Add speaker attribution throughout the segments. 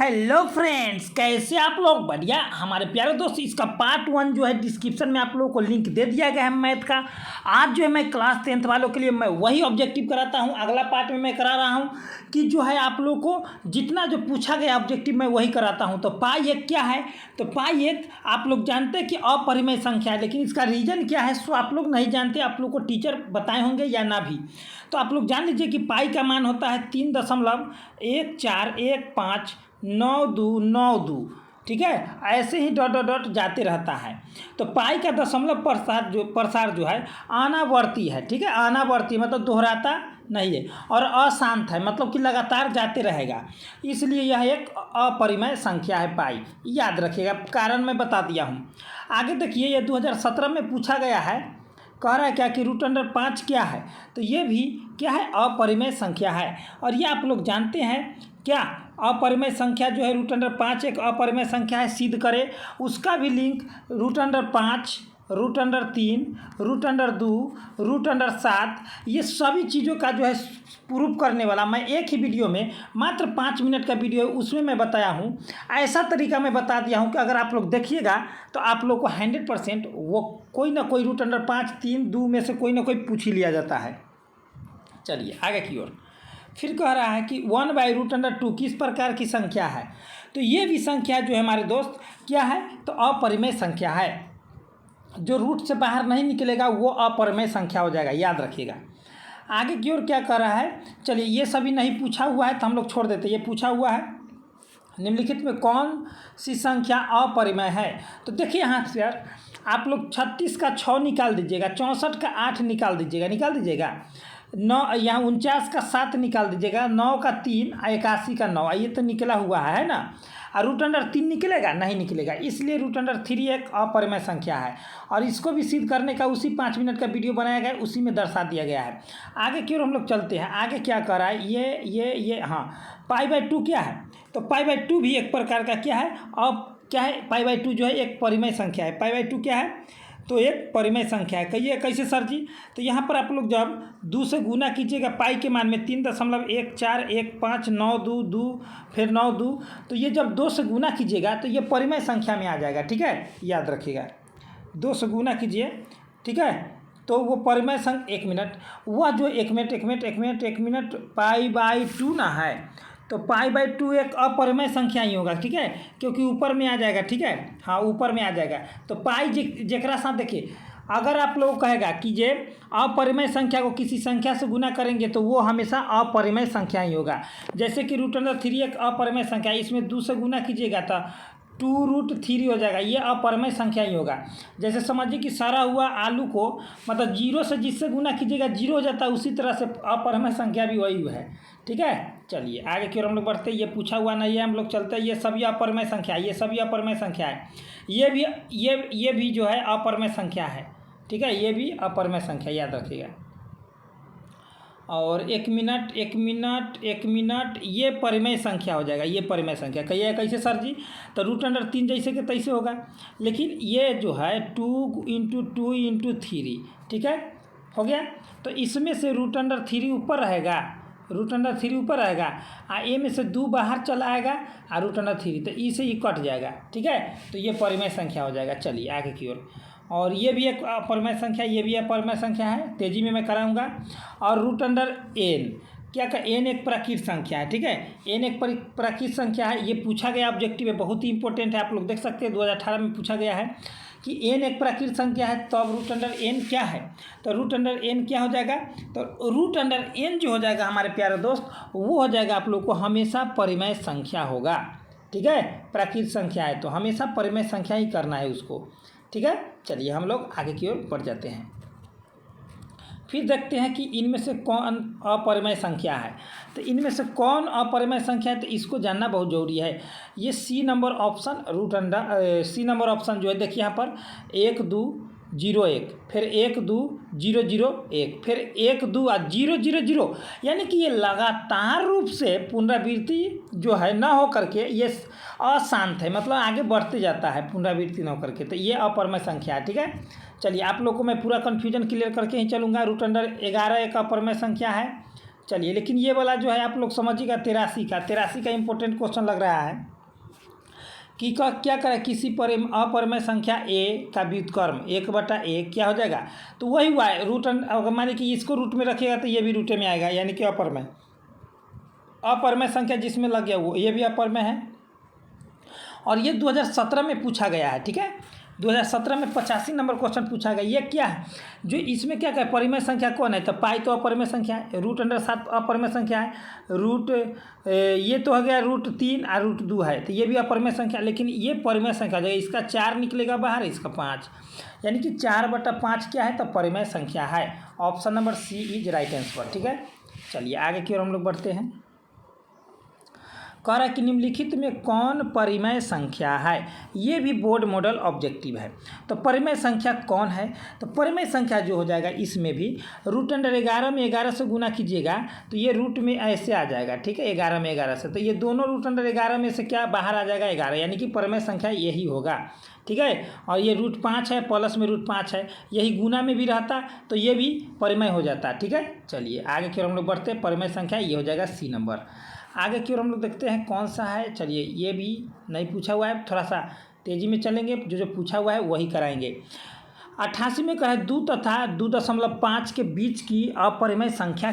Speaker 1: Hello friends, कैसे आप लोग? बढ़िया। हमारे प्यारे दोस्त, इसका पार्ट 1 जो है डिस्क्रिप्शन में आप लोगों को लिंक दे दिया गया है मैथ का। आज जो है मैं क्लास 10th वालों के लिए मैं वही ऑब्जेक्टिव कराता हूँ। अगला पार्ट में मैं करा रहा हूँ कि जो है आप लोगों को जितना जो पूछा गया ऑब्जेक्टिव मैं वही कराता हूँ। तो पाई एक क्या है? तो पाई एक आप लोग जानते हैं कि अपरिमेय संख्या है, लेकिन इसका रीजन क्या है सो आप लोग नहीं जानते। आप लोग को टीचर बताए होंगे या ना भी। तो आप लोग जान लीजिए कि पाई का मान होता है 3.14159292। ठीक है, ऐसे ही डॉट डॉट डॉट जाते रहता है। तो पाई का दशमलव प्रसार जो है अनावर्ती है। ठीक है, अनावर्ती मतलब दोहराता नहीं है, और अशांत है मतलब कि लगातार जाते रहेगा, इसलिए यह एक अपरिमेय संख्या है पाई। याद रखिएगा, कारण मैं बता दिया हूँ। आगे देखिए, ये 2017 में पूछा गया है। कह रहा है क्या कि √5 क्या है? तो ये भी क्या है? अपरिमेय संख्या है। और ये आप लोग जानते हैं क्या? अपरिमेय संख्या जो है √5 एक अपरिमेय संख्या है। सिद्ध करें उसका भी लिंक √5, √3, √2, √7 ये सभी चीज़ों का जो है प्रूफ करने वाला मैं एक ही वीडियो में, मात्र 5 मिनट का वीडियो है, उसमें मैं बताया हूँ। ऐसा तरीका मैं बता दिया हूँ कि अगर आप लोग देखिएगा तो आप लोग को 100% वो कोई ना कोई √5, 3, 2 में से कोई ना कोई पूछ ही लिया जाता है। चलिए आगे की ओर। फिर कह रहा है कि 1/√2 किस प्रकार की संख्या है? तो ये भी संख्या जो है हमारे दोस्त क्या है? तो अपरिमेय संख्या है। जो रूट से बाहर नहीं निकलेगा वो अपरिमेय संख्या हो जाएगा, याद रखिएगा। आगे की ओर क्या कर रहा है? चलिए, ये सभी नहीं पूछा हुआ है तो हम लोग छोड़ देते। ये पूछा हुआ है, निम्नलिखित में कौन सी संख्या अपरिमेय है? तो देखिए यहाँ से यार आप लोग 36 का 6 निकाल दीजिएगा, 64 का 8 निकाल दीजिएगा 9, यहाँ 49 का 7 निकाल दीजिएगा, 9 का 3, 81 का 9। ये तो निकला हुआ है ना। और √3 निकलेगा? नहीं निकलेगा, इसलिए √3 एक अपरिमेय संख्या है। और इसको भी सिद्ध करने का उसी 5 मिनट का वीडियो बनाया गया है, उसी में दर्शा दिया गया है। आगे की ओर हम लोग चलते हैं। आगे क्या कर रहा है? ये हाँ, π/2 क्या है? तो π/2 भी एक प्रकार का क्या है? अब क्या है? π/2 जो है एक परिमेय संख्या है। π/2 क्या है? तो एक परिमेय संख्या है। कहिए कैसे सर जी? तो यहाँ पर आप लोग जब 2 से गुना कीजिएगा पाई के मान में 3.141592 फिर 92, तो ये जब 2 से गुना कीजिएगा तो ये परिमेय संख्या में आ जाएगा। ठीक है, याद रखिएगा, 2 से गुना कीजिए। ठीक है, तो वो परिमेय संख्या 1 मिनट, वह जो 1 मिनट π/2 ना है, तो π/2 एक अपरिमेय संख्या ही होगा। ठीक है, क्योंकि ऊपर में आ जाएगा। ठीक है, हाँ ऊपर में आ जाएगा। तो पाई जेकरा साथ देखिए, अगर आप लोग कहेगा कि जे अपरिमेय संख्या को किसी संख्या से गुना करेंगे तो वो हमेशा अपरिमेय संख्या ही होगा। जैसे कि √3 एक अपरिमेय संख्या है, इसमें 2 से गुना कीजिएगा तो 2√3 हो जाएगा, ये अपरिमेय संख्या ही होगा। जैसे समझिए कि सड़ा हुआ आलू को मतलब 0 से जिससे गुना कीजिएगा 0 हो जाता है, उसी तरह से अपरिमेय संख्या भी वही है। ठीक है, चलिए आगे की ओर हम लोग बढ़ते हैं। ये पूछा हुआ नहीं है, हम लोग चलते हैं। ये सभी अपरिमेय संख्या है, ये सभी अपरिमेय संख्या है। ये भी जो है अपरिमेय संख्या है। ठीक है, ये भी अपरिमेय संख्या, याद रखिएगा। और 1 मिनट ये परिमेय संख्या हो जाएगा। ये परिमेय संख्या कहिए कैसे सर जी? तो √3 जैसे कि तैसे होगा, लेकिन ये जो है 2 × 2 × 3। ठीक है, हो गया। तो इसमें से √3 ऊपर रहेगा, √3 ऊपर रहेगा, ए में से 2 बाहर चला आएगा और √3 तो ई से ही कट जाएगा। ठीक है, तो ये परिमेय संख्या हो जाएगा। चलिए आगे की ओर। और ये भी एक अपरिमेय संख्या, ये भी अपरिमेय संख्या है, तेजी में मैं कराऊंगा। और √n क्या का n एक प्राकृत संख्या है। ठीक है, n एक प्राकृत संख्या है। ये पूछा गया ऑब्जेक्टिव है, बहुत ही इंपॉर्टेंट है। आप लोग देख सकते हैं 2018 में पूछा गया है कि n एक प्राकृत संख्या है, तो अब √n क्या है? तो √n क्या हो जाएगा? तो √n जो हो जाएगा हमारे प्यारे दोस्त, वो हो जाएगा आप लोग को हमेशा परिमेय संख्या होगा। ठीक है, प्राकृत संख्या है तो हमेशा परिमेय संख्या ही करना है उसको। ठीक है, चलिए हम लोग आगे की ओर बढ़ जाते हैं। फिर देखते हैं कि इनमें से कौन अपरिमेय संख्या है। तो इनमें से कौन अपरिमेय संख्या है, तो इसको जानना बहुत ज़रूरी है। ये C number option C number option जो है देखिए यहाँ पर 1201, फिर 120001, फिर 12 और 000, यानी कि ये लगातार रूप से पुनरावृत्ति जो है न हो करके ये अशांत है, मतलब आगे बढ़ते जाता है पुनरावृत्ति न हो करके, तो ये अपरिमेय संख्या है। ठीक है, चलिए आप लोग को मैं पूरा कन्फ्यूजन क्लियर करके ही चलूँगा। √11 एक अपरिमेय संख्या है। चलिए, लेकिन ये वाला जो है आप लोग समझिएगा 83 का इम्पोर्टेंट क्वेश्चन लग रहा है कि क्या करें किसी अपरिमेय संख्या ए का व्युत्क्रम 1/a क्या हो जाएगा, तो वही हुआ है रूट। अगर मानिए कि इसको रूट में रखिएगा तो ये भी रूटे में आएगा, यानी कि अपरिमेय संख्या जिसमें लग गया वो ये भी अपरिमेय है। और ये 2017 में पूछा गया है, ठीक है, 2017 में 85 नंबर क्वेश्चन पूछा गया। ये क्या है जो इसमें क्या है, परिमेय संख्या कौन है, तो पाई तो अपरिमेय संख्या है, √7 अपरिमेय संख्या है, ये तो हो गया √3 और √2 है, तो ये भी अपरिमेय संख्या। लेकिन ये परिमेय संख्या जो है इसका 4 निकलेगा बाहर, इसका 5, यानी कि 4/5 क्या है, तो परिमेय संख्या है। Option number C is right answer, ठीक है। चलिए आगे की ओर हम लोग बढ़ते हैं। कह रहा है कि निम्नलिखित में कौन परिमेय संख्या है, ये भी बोर्ड मॉडल ऑब्जेक्टिव है। तो परिमेय संख्या कौन है, तो परिमेय संख्या जो हो जाएगा इसमें भी √11 में 11 से गुना कीजिएगा तो ये रूट में ऐसे आ जाएगा, ठीक है, 11 में 11 से, तो ये दोनों √11 में से क्या बाहर आ जाएगा 11, यानी कि परिमेय संख्या यही होगा, ठीक है। और ये √5 है, प्लस में √5 है, यही गुना में भी रहता तो ये भी परिमेय हो जाता, ठीक है। चलिए आगे की ओर हम लोग बढ़ते हैं। परिमेय संख्या ये हो जाएगा सी नंबर। आगे की ओर हम लोग देखते हैं कौन सा है। चलिए ये भी नहीं पूछा हुआ है, थोड़ा सा तेज़ी में चलेंगे, जो पूछा हुआ है वही कराएंगे। 88 में कहा 2 तथा 2.5 के बीच की अपरिमेय संख्या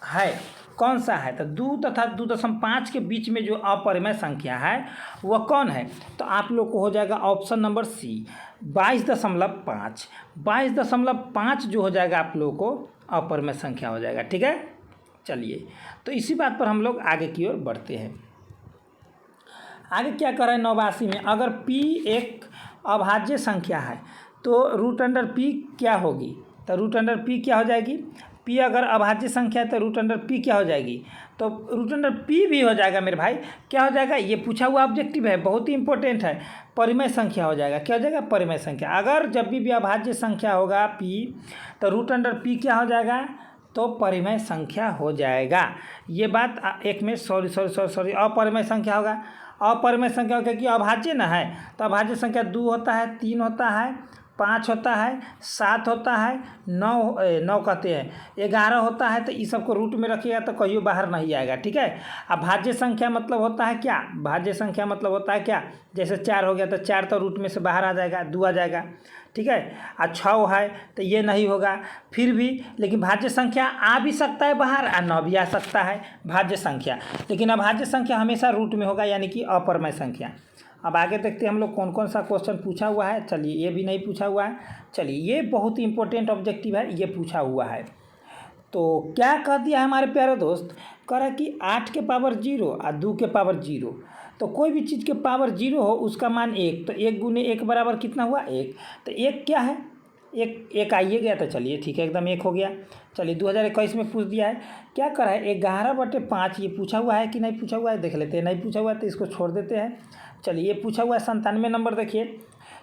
Speaker 1: है, कौन सा है, तो 2 तथा 2.5 के बीच में जो अपरिमेय संख्या है वह कौन है, तो आप लोग को हो जाएगा ऑप्शन नंबर सी 22.5। 22.5 जो हो जाएगा आप लोगों को अपरिमेय संख्या हो जाएगा, ठीक है। चलिए तो इसी बात पर हम लोग आगे की ओर बढ़ते हैं। आगे क्या कर रहे हैं 89 में, अगर p एक अभाज्य संख्या है तो √p क्या होगी, तो √p क्या हो जाएगी, p अगर अभाज्य संख्या है तो √p क्या हो जाएगी, तो √p भी हो जाएगा मेरे भाई, क्या हो जाएगा, ये पूछा हुआ ऑब्जेक्टिव है, बहुत ही इंपॉर्टेंट है, परिमेय संख्या हो जाएगा, क्या हो जाएगा, परिमेय संख्या। अगर जब भी अभाज्य संख्या होगा p तो √p क्या हो जाएगा, तो परिमेय संख्या हो जाएगा। ये बात एक में सॉरी अपरिमेय संख्या होगा, अपरिमेय संख्या होगा कि अभाज्य ना है, तो अभाज्य संख्या 2 होता है, 3 होता है, 5 होता है, 7 होता है, 9 कहते हैं, 11 होता है, तो इस सबको रूट में रखिएगा तो कहीं बाहर नहीं आएगा, ठीक है। अब भाज्य संख्या मतलब होता है क्या, भाज्य संख्या मतलब होता है क्या, जैसे 4 हो गया तो 4 तो रूट में से बाहर आ जाएगा, 2 आ जाएगा, ठीक है। 6 है तो ये नहीं होगा, फिर भी लेकिन भाज्य संख्या आ भी सकता है बाहर और न भी आ सकता है भाज्य संख्या, लेकिन अभाज्य संख्या हमेशा रूट में होगा, यानी कि अपरिमेय संख्या। अब आगे देखते हैं हम लोग कौन कौन सा क्वेश्चन पूछा हुआ है। चलिए ये भी नहीं पूछा हुआ है, चलिए ये बहुत ही इंपॉर्टेंट ऑब्जेक्टिव है, ये पूछा हुआ है। तो क्या कह दिया है हमारे प्यारे दोस्त, कह रहा है कि 8 के पावर 0 और 2 के पावर 0, तो कोई भी चीज़ के पावर 0 हो उसका मान 1, तो 1 गुने 1 बराबर कितना हुआ 1, तो 1 क्या है, एक आइए गया, तो चलिए ठीक है एकदम 1 हो गया। चलिए 2021 में पूछ दिया है, क्या करा है 11/5, ये पूछा हुआ है कि नहीं पूछा हुआ है, देख लेते हैं, नहीं पूछा हुआ है तो इसको छोड़ देते हैं। चलिए ये पूछा हुआ है 97 नंबर, देखिए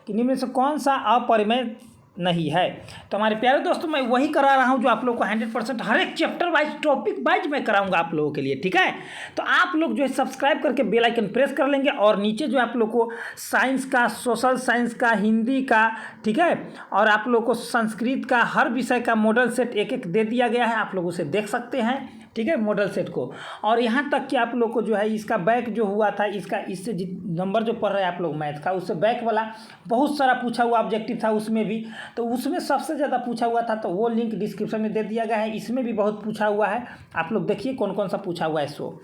Speaker 1: कि निम्न से कौन सा अपरिमेय नहीं है। तो हमारे प्यारे दोस्तों मैं वही करा रहा हूँ जो आप लोग को 100% हर एक चैप्टर वाइज टॉपिक वाइज मैं कराऊंगा आप लोगों के लिए, ठीक है। तो आप लोग जो है सब्सक्राइब करके बेल आइकन प्रेस कर लेंगे, और नीचे जो आप लोग को साइंस का, सोशल साइंस का, हिंदी का, ठीक है, और आप लोग को संस्कृत का हर विषय का मॉडल सेट एक एक दे दिया गया है, आप लोग उसे देख सकते हैं, ठीक है, मॉडल सेट को। और यहाँ तक कि आप लोग को जो है इसका बैक जो हुआ था, इसका इससे नंबर जो पढ़ रहे हैं आप लोग मैथ का, उससे बैक वाला बहुत सारा पूछा हुआ ऑब्जेक्टिव था उसमें भी, तो उसमें सबसे ज़्यादा पूछा हुआ था, तो वो लिंक डिस्क्रिप्शन में दे दिया गया है। इसमें भी बहुत पूछा हुआ है, आप लोग देखिए कौन कौन सा पूछा हुआ है सो।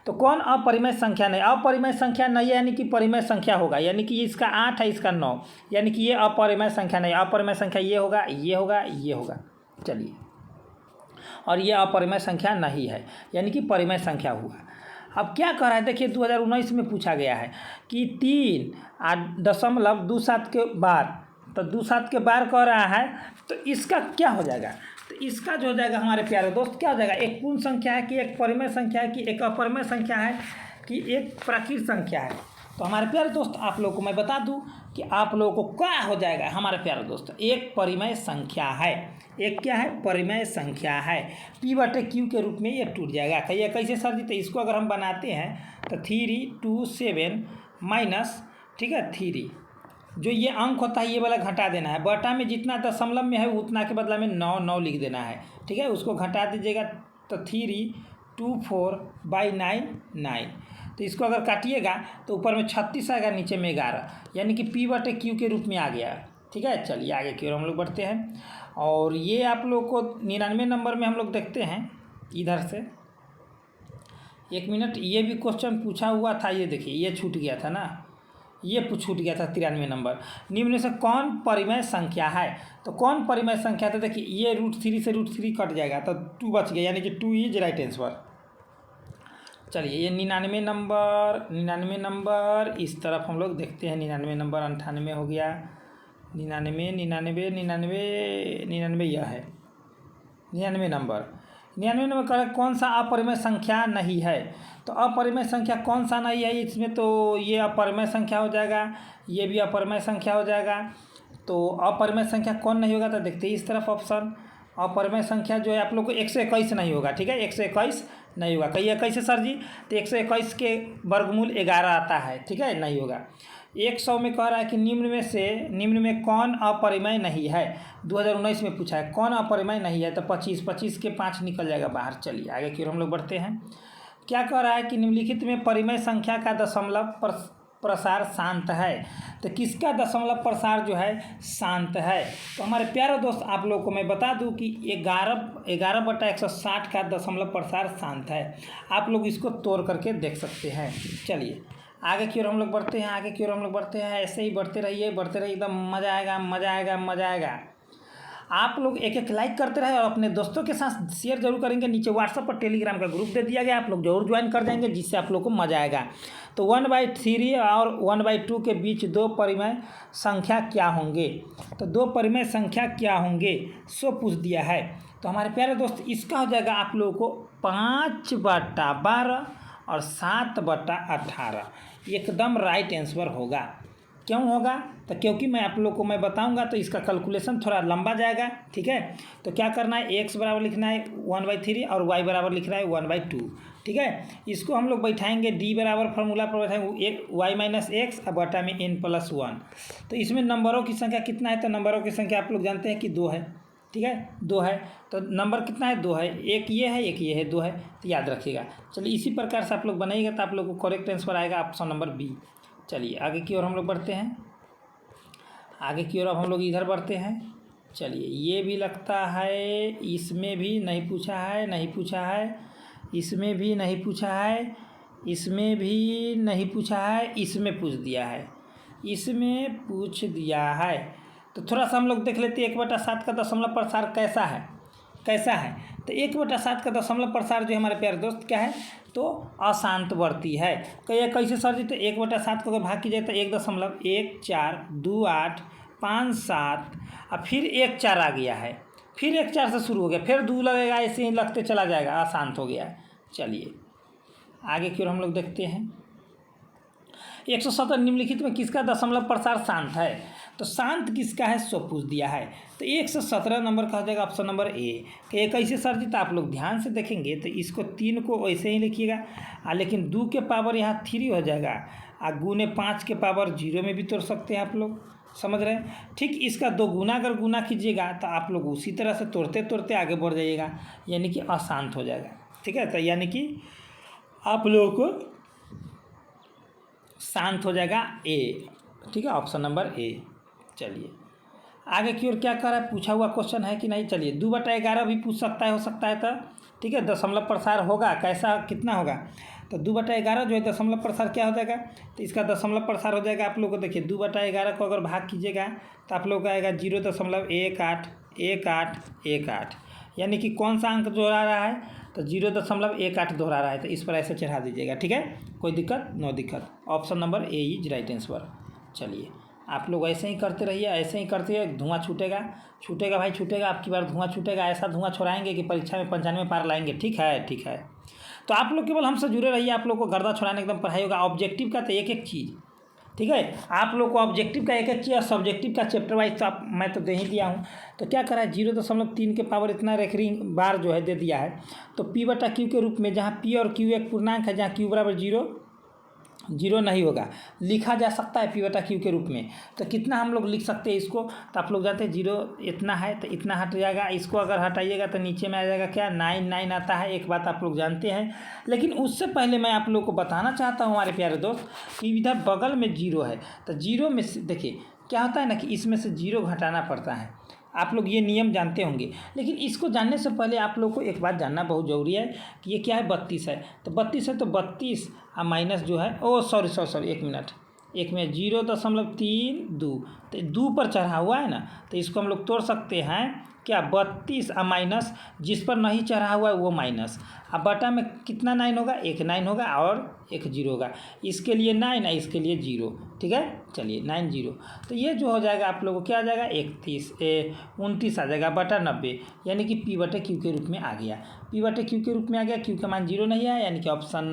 Speaker 1: तो कौन अपरिमेय संख्या नहीं, अपरिमेय संख्या नहीं है यानी कि परिमेय संख्या होगा, यानी कि इसका 8 है, इसका 9, यानी कि ये अपरिमेय संख्या नहीं, अपरिमेय संख्या ये होगा, ये होगा, ये होगा। चलिए, और ये अपरिमेय संख्या नहीं है, यानी कि परिमेय संख्या हुआ। अब क्या कर रहा है देखिए 2019 में पूछा गया है कि 3.27 के बार, तो 2.7 के बार कह रहा है, तो इसका क्या हो जाएगा, तो इसका जो हो जाएगा हमारे प्यारे दोस्त क्या हो जाएगा, एक पूर्ण संख्या है कि एक परिमेय संख्या है कि एक अपरिमेय संख्या है कि एक प्राकृत संख्या है। तो हमारे प्यारे दोस्त आप लोगों को मैं बता दूं कि आप लोगों को क्या हो जाएगा हमारे प्यारे दोस्त, एक परिमेय संख्या है, एक क्या है, परिमेय संख्या है, P/Q के रूप में ये टूट जाएगा। कहिए कैसे सर जी, तो इसको अगर हम बनाते हैं तो 327 माइनस, ठीक है, 3 जो ये अंक होता है ये वाला घटा देना है, बटा में जितना दशमलव में है उतना के बदला में 9 लिख देना है, ठीक है, उसको घटा दीजिएगा तो 324/9 तो इसको अगर काटिएगा तो ऊपर में 36 आएगा, नीचे में 11, यानी कि P/Q के रूप में आ गया। ठीक है, चलिए आगे की ओर हम लोग बढ़ते हैं। और ये आप लोग को 99 नंबर में हम लोग देखते हैं इधर से। 1 मिनट, ये भी क्वेश्चन पूछा हुआ था, ये देखिए ये छूट गया था ना, ये छूट गया था 93 नंबर। निम्न से कौन परिमेय संख्या है? तो कौन परिमेय संख्या था? देखिए ये √3 से √3 कट जाएगा तो 2 बच गया, यानी कि 2 इज राइट आंसर। चलिए ये 99 नंबर इस तरफ हम लोग देखते हैं। 99 नंबर 98 हो गया, 99 यह है 99 नंबर। 99 नंबर का कौन सा अपरिमेय संख्या नहीं है? तो अपरिमेय संख्या कौन सा नहीं है इसमें? तो ये अपरिमेय संख्या हो जाएगा, ये भी अपरिमेय संख्या हो जाएगा। तो अपरिमेय संख्या कौन नहीं होगा? तो देखते हैं इस तरफ ऑप्शन। अपरिमेय संख्या जो है आप लोग को 121 नहीं होगा। ठीक है, 121 नहीं होगा। कहिए कैसे सर जी? तो 121 के वर्गमूल 11 आता है। ठीक है, नहीं होगा। 100 में कह रहा है कि निम्न में कौन अपरिमेय नहीं है? 2019 में पूछा है कौन अपरिमेय नहीं है, तो 25 के 5 निकल जाएगा बाहर। चलिए आगे की ओर हम लोग बढ़ते हैं। क्या कह रहा है कि निम्नलिखित में परिमेय संख्या का दशमलव प्रसार शांत है? तो किसका दशमलव प्रसार जो है शांत है? तो हमारे प्यारे दोस्त आप लोगों को मैं बता दूं कि 11/160 का दशमलव प्रसार शांत है। आप लोग इसको तोड़ करके देख सकते हैं। चलिए आगे की ओर हम लोग बढ़ते हैं। ऐसे ही बढ़ते रहिए, एकदम मज़ा आएगा। आप लोग एक लाइक करते रहे और अपने दोस्तों के साथ शेयर जरूर करेंगे। नीचे व्हाट्सएप पर टेलीग्राम का ग्रुप दे दिया गया, आप लोग जरूर ज्वाइन कर जाएंगे, जिससे आप लोग को मज़ा आएगा। तो 1/3 और 1/2 के बीच 2 परिमेय संख्या क्या होंगे? तो 2 परिमेय संख्या क्या होंगे सो पूछ दिया है। तो हमारे प्यारे दोस्त इसका हो जाएगा आप लोगों को 5/12 और 7/18 एकदम राइट आंसर होगा। क्यों होगा? तो क्योंकि मैं आप लोग को मैं बताऊंगा तो इसका कैलकुलेशन थोड़ा लंबा जाएगा। ठीक है, तो क्या करना है, x बराबर लिखना है 1/3 और y बराबर लिखना है 1/2। ठीक है, इसको हम लोग बैठाएंगे d बराबर फार्मूला पर बैठाएंगे y - x और बटा में n+1। तो इसमें नंबरों की संख्या कितना है? तो नंबरों की संख्या आप लोग जानते हैं कि 2 है। ठीक है, 2 है। तो नंबर कितना है? 2 है। एक ये है 2 है, तो याद रखिएगा। चलिए इसी प्रकार से आप लोग बनाइएगा तो आप लोग को करेक्ट आंसर आएगा ऑप्शन नंबर बी। चलिए आगे की ओर हम लोग बढ़ते हैं। अब हम लोग इधर बढ़ते हैं। चलिए ये भी लगता है इसमें भी नहीं पूछा है, इसमें भी नहीं पूछा है, इसमें पूछ दिया है। तो थोड़ा सा हम लोग देख लेते हैं 1/7 का दशमलव प्रसार कैसा है। तो 1/7 का दशमलव प्रसार जो हमारे प्यारे दोस्त क्या है? तो अशांतवर्ती है। कैसे सर जी? तो 1/7 को अगर भाग कीजिए तो 1.142857 और फिर 1/4 आ गया है, फिर 1/4 से शुरू हो गया, फिर 2 लगेगा, ऐसे ही लगते चला जाएगा, अशांत हो गया। चलिए आगे की ओर हम लोग देखते हैं। 117 निम्नलिखित में किसका दशमलव प्रसार शांत है? तो शांत किसका है सो पूछ दिया है। तो 117 नंबर का हो जाएगा ऑप्शन नंबर ए। कि ये कैसे सर जी? तो आप लोग ध्यान से देखेंगे तो इसको 3 को वैसे ही लिखिएगा, लेकिन 2 के पावर यहाँ 3 हो जाएगा, और गुने 5 के पावर 0 में भी तोड़ सकते हैं। आप लोग समझ रहे हैं? ठीक इसका 2 गुना अगर गुना कीजिएगा तो आप लोग उसी तरह से तोड़ते आगे बढ़ जाइएगा, यानी कि अशांत हो जाएगा। ठीक है, तो यानी कि आप लोगों को शांत हो जाएगा ए। ठीक है, ऑप्शन नंबर ए। चलिए आगे की ओर क्या कर रहा है, पूछा हुआ क्वेश्चन है कि नहीं? चलिए 2/11 भी पूछ सकता है, हो सकता है। तो ठीक है, दशमलव प्रसार होगा कैसा, कितना होगा? तो 2/11 जो है दशमलव प्रसार क्या हो जाएगा? तो इसका दशमलव प्रसार हो जाएगा आप लोग को, देखिए 2/11 को अगर भाग कीजिएगा तो आप लोग का आएगा 0.1818, यानी कि कौन सा अंक दोहरा रहा है? तो 0.18 दोहरा रहा है, तो इस पर ऐसे चढ़ा दीजिएगा। ठीक है, कोई दिक्कत? नो दिक्कत। Option number A is right answer. चलिए आप लोग ऐसे ही करते रहिए, धुआं छूटेगा भाई, आपकी बार धुआं छूटेगा। ऐसा धुआं छोड़ाएंगे कि परीक्षा में 95 पार लाएंगे। ठीक है। तो आप लोग केवल हमसे जुड़े रहिए, आप लोग को गर्दा छोड़ाने एकदम पढ़ाई होगा। ऑब्जेक्टिव का तो एक चीज़, ठीक है, आप लोग को ऑब्जेक्टिव का एक चीज़ और सब्जेक्टिव का चैप्टर वाइज तो मैं तो दे ही दिया हूँ। तो क्या करा है, 0.3 के पावर इतना रेकरिंग बार जो है दे दिया है। तो P/Q के रूप में, जहाँ P और Q एक पूर्णांक है, जहाँ Q बराबर 0 जीरो नहीं होगा, लिखा जा सकता है पी बटा क्यू के रूप में। तो कितना हम लोग लिख सकते हैं इसको, तो आप लोग जानते हैं जीरो इतना है तो इतना हट जाएगा, इसको अगर हटाइएगा तो नीचे में आ जाएगा क्या 9 आता है। एक बात आप लोग जानते हैं, लेकिन उससे पहले मैं आप लोग को बताना चाहता हूँ हमारे प्यारे दोस्त कि इधर बगल में जीरो है, तो जीरो में से देखिए क्या होता है ना कि इसमें से जीरो घटाना पड़ता है। आप लोग ये नियम जानते होंगे, लेकिन इसको जानने से पहले आप लोग को एक बात जानना बहुत ज़रूरी है कि ये क्या है 32 है। तो 32 है तो 32 माइनस जो है सॉरी 1 मिनट 0.32 तो 2 पर चढ़ा हुआ है ना, तो इसको हम लोग तोड़ सकते हैं क्या 32 माइनस जिस पर नहीं चढ़ा हुआ है वो माइनस। अब बटा में कितना 9 होगा, एक 9 होगा और एक 0 होगा। इसके लिए 9 है, इसके लिए 0, ठीक है। चलिए 9 0, तो ये जो हो जाएगा आप लोगों को क्या आ जाएगा 29 आ जाएगा बटा 90, यानी कि पी बटे क्यू के रूप में आ गया। पी बटे क्यू के रूप में आ गया, क्यू का मान 0 नहीं आया, यानी कि ऑप्शन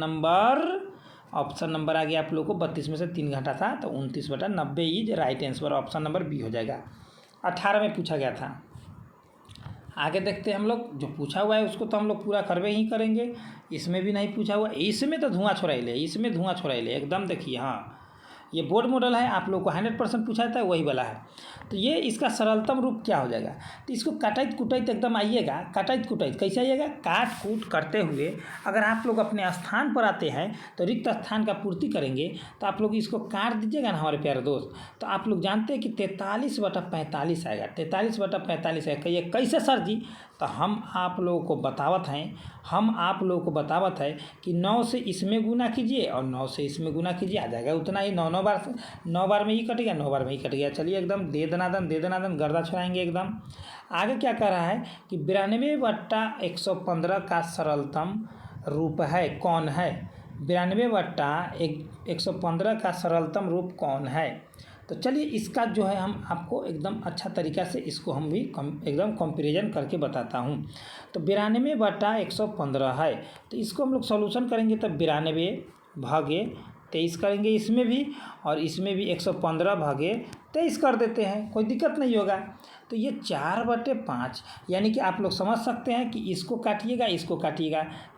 Speaker 1: नंबर आ गया आप लोगों को 32 में से 3 घटा था तो 29 बटा 90 is right answer. Option number B हो जाएगा। 18 में पूछा गया था। आगे देखते हैं हम लोग, जो पूछा हुआ है उसको तो हम लोग पूरा करवे ही करेंगे। इसमें भी नहीं पूछा हुआ, इसमें तो धुआं छोड़ा ले एकदम। देखिए हाँ, ये बोर्ड मॉडल है, आप लोग को 100% पूछा था वही वाला है। तो ये इसका सरलतम रूप क्या हो जाएगा, तो इसको कटाइत कुटाइत एकदम आइएगा। कटाइत कुटाइत कैसे आइएगा, काट कूट करते हुए अगर आप लोग अपने स्थान पर आते हैं तो रिक्त स्थान का पूर्ति करेंगे। तो आप लोग इसको काट दीजिएगा ना हमारे प्यारे दोस्त, तो आप लोग जानते हैं कि 43 बटा 45 आएगा। 43 बटा 45 है, कहिए कैसे सर जी, तो हम आप लोगों को बतावत है कि 9 से इसमें गुना कीजिए और 9 से इसमें गुना कीजिए, आ जाएगा उतना ही। 9 बार में ही कटेगा, 9 बार में ही कट गया। चलिए एकदम दे दनादन गर्दा छुड़ाएंगे एकदम। आगे क्या कर रहा है कि 92 बटा 115 का सरलतम रूप है कौन है। 92 बटा 115 का सरलतम रूप कौन है। तो चलिए इसका जो है हम आपको एकदम अच्छा तरीक़ा से इसको हम भी एकदम कंपैरिजन करके बताता हूँ। तो 92 बटा 115 है, तो इसको हम लोग सॉल्यूशन करेंगे तो 92 भागे 23 करेंगे इसमें भी, और इसमें भी 115 भागे 23 कर देते हैं, कोई दिक्कत नहीं होगा। तो ये 4/5, यानी कि आप लोग समझ सकते हैं कि इसको काटिएगा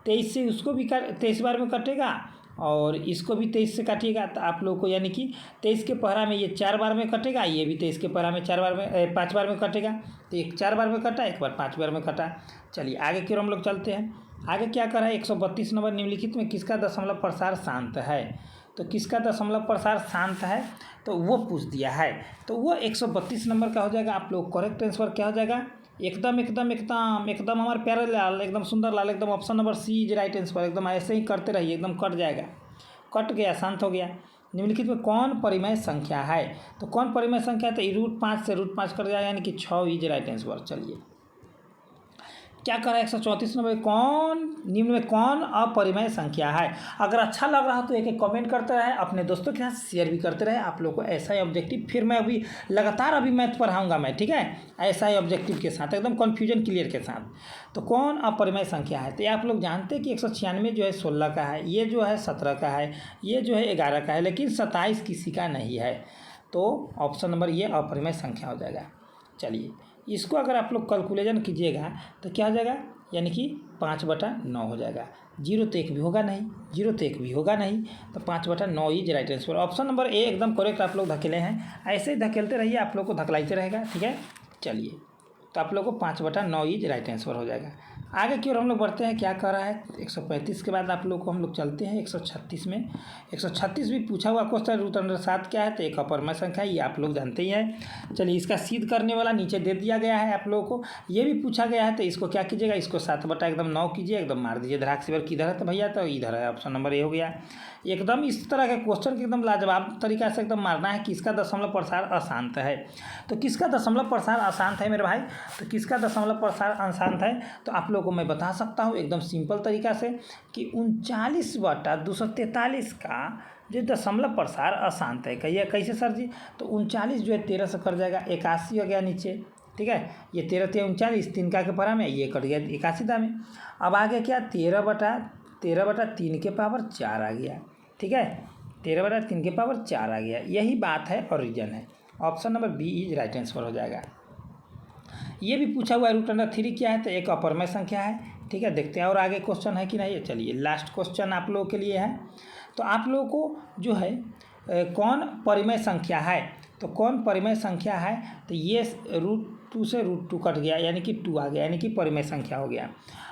Speaker 1: 23 से उसको भी 23 बार में कटेगा और इसको भी 23 से काटिएगा। तो आप लोग को यानी कि 23 के पहरा में ये 4 बार में कटेगा, ये भी 23 के पहरा में 5 बार में कटेगा। तो एक 4 बार में कटा, एक बार 5 बार में कटा। चलिए आगे की ओर हम लोग चलते हैं। आगे क्या करा है, 132 नंबर निम्नलिखित में किसका दशमलव प्रसार शांत है। तो किसका दशमलव प्रसार शांत है तो वो पूछ दिया है, तो वो 132 नंबर का हो जाएगा। आप लोग करेक्ट आंसर क्या हो जाएगा, एकदम हमारे प्यारे लाल, एकदम सुंदर लाल, एकदम option number C is right answer. एकदम ऐसे ही करते रहिए, एकदम कट जाएगा, कट गया, शांत हो गया। निम्नलिखित में कौन परिमेय संख्या है, तो कौन परिमेय संख्या है, तो √5 से √5 कट जाएगा, यानी कि 6 इज राइट आंसर। चलिए क्या कर रहा है 134 नंबर, कौन निम्न में कौन अपरिमेय संख्या है। अगर अच्छा लग रहा हो तो एक कमेंट करते रहे, अपने दोस्तों के साथ शेयर भी करते रहे। आप लोग को ऐसा ही ऑब्जेक्टिव फिर मैं अभी लगातार मैथ पढ़ाऊंगा मैं, ठीक है, ऐसा ही ऑब्जेक्टिव के साथ, एकदम कन्फ्यूजन क्लियर के साथ। तो कौन अपरिमेय संख्या है, तो ये आप लोग जानते हैं कि 196 जो है 16 का है, ये जो है 17 का है, ये जो है 11 का है, लेकिन 27 किसी का नहीं है। तो ऑप्शन नंबर ये अपरिमेय संख्या हो जाएगा। चलिए इसको अगर आप लोग कैलकुलेशन कीजिएगा तो क्या हो जाएगा, यानी कि 5/9 हो जाएगा। 0 तो 1 भी होगा नहीं, तो 5/9 is right answer. Option number A एकदम करेक्ट आप लोग धकेले हैं, ऐसे ही धकेलते रहिए, आप लोग को धकलाइते रहेगा, ठीक है। चलिए तो आप लोग को 5/9 इज राइट आंसर हो जाएगा। आगे की ओर हम लोग बढ़ते हैं, क्या कर रहा है 135 के बाद आप लोग को हम लोग चलते हैं 136 में। 136 भी पूछा हुआ क्वेश्चन, √7 क्या है, तो एक अपरिमेय संख्या, ये आप लोग जानते ही हैं। चलिए इसका सिद्ध करने वाला नीचे दे दिया गया है आप लोगों को, ये भी पूछा गया है। तो इसको क्या कीजिएगा, इसको 7/9 कीजिए, एकदम मार दीजिए। धराक्षर किधर है, तो भैया तो इधर है, ऑप्शन नंबर ए हो गया। एकदम इस तरह के क्वेश्चन के एकदम लाजवाब तरीका से एकदम मारना है कि इसका दशमलव प्रसार अशांत है। तो किसका दशमलव प्रसार अशांत है मेरे भाई, तो किसका दशमलव प्रसार अशांत है, तो आप लोगों को मैं बता सकता हूँ एकदम सिंपल तरीका से कि 39/243 का जो दशमलव प्रसार अशांत है। कहिए कैसे सर जी, तो 39 जो है 13 से कट जाएगा, 81 हो गया नीचे, ठीक है। ये 13 × 39, 3 का के परा में ये कट गया 81 दाम। अब आगे क्या 13/3 के पावर 4 आ गया, ठीक है, 13/3 के पावर 4 आ गया। यही बात है और रीजन है। Option number B is right answer हो जाएगा। ये भी पूछा हुआ है √3 क्या है, तो एक अपरिमेय संख्या है, ठीक है। देखते हैं और आगे क्वेश्चन है कि नहीं। चलिए लास्ट क्वेश्चन आप लोगों के लिए है। तो आप लोगों को जो है कौन परिमेय संख्या है, तो कौन परिमेय संख्या है, तो ये √2 से √2 कट गया यानी कि 2 आ गया, यानी कि परिमेय संख्या हो गया।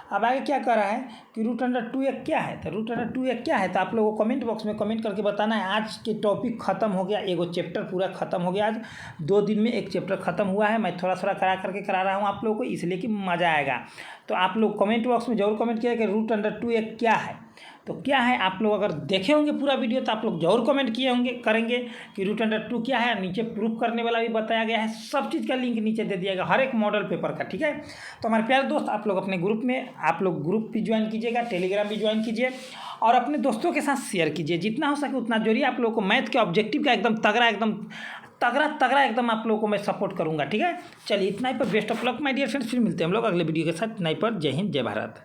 Speaker 1: अब आगे क्या कर रहा है कि √2 एक क्या है, तो √2 एक क्या है, तो आप लोगों को कमेंट बॉक्स में कमेंट करके बताना है। आज के टॉपिक ख़त्म हो गया, एगो चैप्टर पूरा ख़त्म हो गया। आज 2 दिन में एक चैप्टर ख़त्म हुआ है। मैं थोड़ा थोड़ा करा रहा हूँ आप लोगों को, इसलिए कि मज़ा आएगा। तो आप लोग कमेंट बॉक्स में ज़रूर कमेंट किया कि √2 एक क्या है, तो क्या है। आप लोग अगर देखे होंगे पूरा वीडियो तो आप लोग जरूर कमेंट किए होंगे करेंगे कि √2 क्या है। नीचे प्रूफ करने वाला भी बताया गया है, सब चीज़ का लिंक नीचे दे दिया गया, हर एक मॉडल पेपर का, ठीक है। तो हमारे प्यारे दोस्त, आप लोग अपने ग्रुप में आप लोग ग्रुप भी ज्वाइन कीजिएगा, टेलीग्राम भी ज्वाइन कीजिए और अपने दोस्तों के साथ शेयर कीजिए, जितना हो सके उतना जोड़िए। आप लोगों को मैथ के ऑब्जेक्टिव का एकदम तगड़ा एकदम आप लोगों को मैं सपोर्ट करूँगा, ठीक है। चलिए इतना ही पर, best of luck my dear friends. फिर मिलते हैं हम लोग अगले वीडियो के साथ। नहीं पर, जय हिंद, जय भारत।